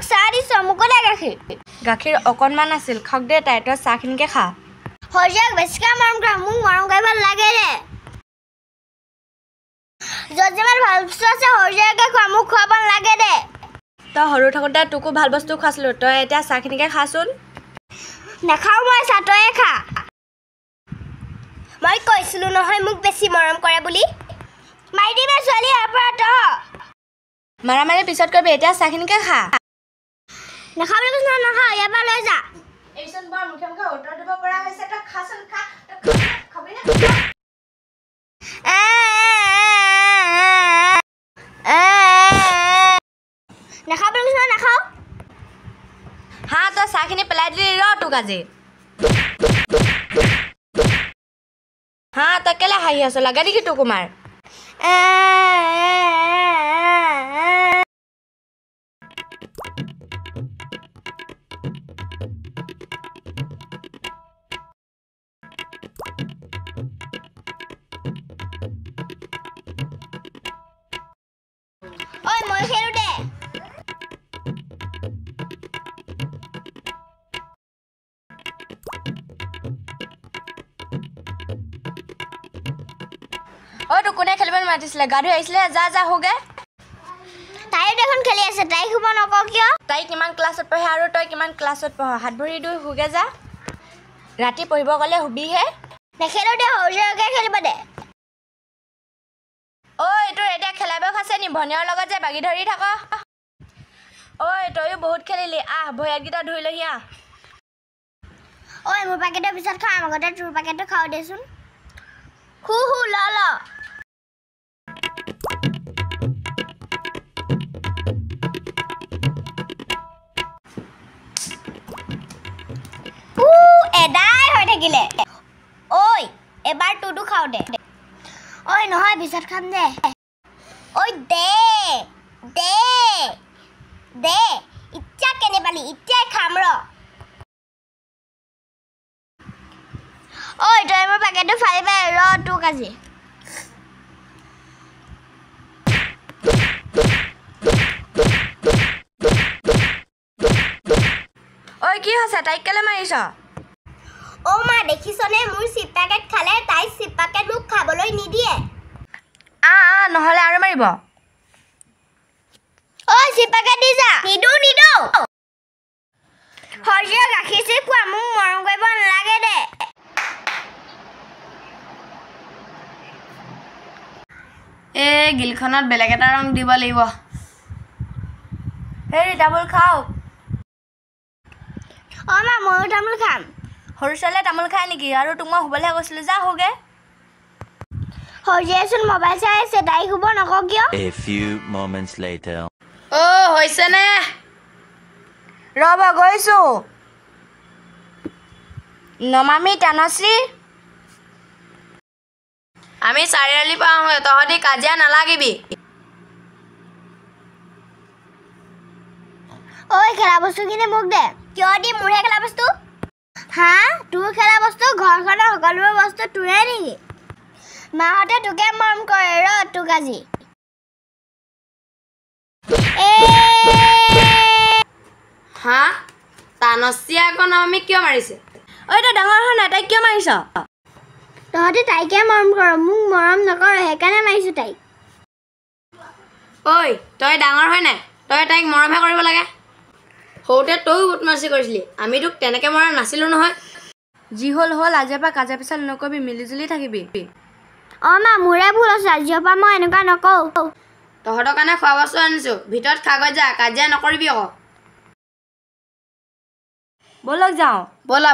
মোক চাহ দিছ মোকো দে গাখীৰ গাখীৰ অকণমান আছিল খাওক দে তাই তই চাহখিনিকে খা হৰিয়াক বেছিকৈ মৰম কৰা মোক মৰম কৰিব লাগে দে য'ত যিমান ভাল বস্তু আছে হৰিয়াকে খোৱা মোক খুৱাব লাগে দে তই সৰু থাকোঁতে তোকো ভাল বস্তু খুৱাইছিলোঁ তই এতিয়া চাহখিনিকে খাচোন নাখাওঁ মই চাহ তয়ে খা মই কৈছিলোঁ নহয় মোক বেছি মৰম কৰে বুলি মাৰি দিবি ছোৱালী ইয়াৰ পৰা তই মাৰামাৰি পিছত কৰিবি এতিয়া চাহখিনিকে খা নাখাওঁ বুলি কৈছোঁ নাখাওঁ ইয়াৰ পৰা লৈ যা এইচোন বৰ মুখে মুখে উত্তৰ দিব পৰা হৈছে তই খাচোন খা খাবি না নাখাওঁ বুলি কৈছোঁ নাখাওঁ হা তই চাহখিনি পেলাই দিলি ৰ তোক আজি হা তই কেলে হাঁহি আছ লাগে নেকি তোক কুমাৰ ঐ মই খেলোঁ দে ঐ তোক কোনে খেলিবলৈ মাতিছিলে গা ধুই আহিছিলে যা যা হোগে তাইও দেখোন খেলি আছে তাইক শুব নকওঁ কিয় তাই কিমান ক্লাছত পঢ়ে আৰু তই কিমান ক্লাছত পঢ় হাত ভৰি ধুই হোগে যা ৰাতি পঢ়িব গ'লে শুবিহে নেখেলোঁ দে হৰিয়াকে খেলিব দে ঐ তোৰ এতিয়া খেলা বয়স আছে নি ভনীয়ৰ লগত যে বাগি ধৰি থাক ঐ তয়ো বহুত খেলিলি আহ ভৰিয়াতকেইটা ধুই লহি আহ ঐ মোৰ পেকেটৰ পিছত খাম আগতে তোৰ পেকেটটো খাওঁ দেচোন হু ল এদাই হৈ থাকিলে ঐ এবাৰ তোৰটো খাওঁ দে ঐ নহয় পিছত খাম দে ঐ দে দে দে ইচ্ছা কেনে পালি এতিয়াই খাম ৰ ঐ তই মোৰ পেকেটটো ফালি পাই ৰ তোক আজি ঐ কি হৈছে তাইক কেলে মাৰিছ অ মা দেখিছনে মোৰ চিপ পেকেট খালে তাই চিপ পেকেট মোক খাবলৈ নিদিয়ে নহ'লে আৰু মাৰিব ঐ চিপ পেকেট দি যা নিদো হৰিয়া গাখীৰ চিপ খোৱা মোক মৰম কৰিব নালাগে দে এই গিলখনত বেলেগ এটা ৰং দিব লাগিব হেৰি তামোল খাওক অ মা ময়ো তামোল খাম সৰু ছোৱালীয়ে তামোল খায় নেকি আৰু তোক মই শুবলৈহে কৈছিলোঁ যা হোগে হৰিয়াচোন মোবাইল চাই আছে তাইক শুব নকওঁ কিয় A few moments later. হৈছেনে ৰ'ব গৈছোঁ নমামি তানশ্ৰী আমি চাৰিআলি পাওঁ তহঁতি কাজিয়া নালাগিবি ঐ খেলা বস্তুখিনি মোক দে কিয় দি মোৰহে খেলা বস্তু হা তোৰ খেলা বস্তু ঘৰখনৰ সকলোবোৰ বস্তু তোৰে নেকি মাহঁতে তোকে মৰম কৰে ৰ তোক আজি হা তানশ্ৰী আকৌ নমামি কিয় মাৰিছে ঐ তই ডাঙৰ হয় নাই তাইক কিয় মাৰিছ তহঁতে তাইকে মৰম কৰ মোক মৰম নকৰ সেইকাৰণে মাৰিছোঁ তাইক ঐ তই ডাঙৰ হয় নাই তই তাইক মৰমহে কৰিব লাগে সৰুতে তয়ো বদমাচি কৰিছিলি আমি তোক তেনেকৈ মৰা নাছিলোঁ নহয় যি হ'ল আজিৰ পৰা কাজিয়া পেচাল নকৰিবি মিলিজুলি থাকিবি অঁ মা মোৰে ভুল আছে আজিৰ পৰা মই এনেকুৱা নকওঁ তহঁতৰ কাৰণে খোৱা বস্তু আনিছোঁ ভিতৰত খাগৈ যা কাজিয়া নকৰিবি আকৌ ব'লক যাওঁ ব'লা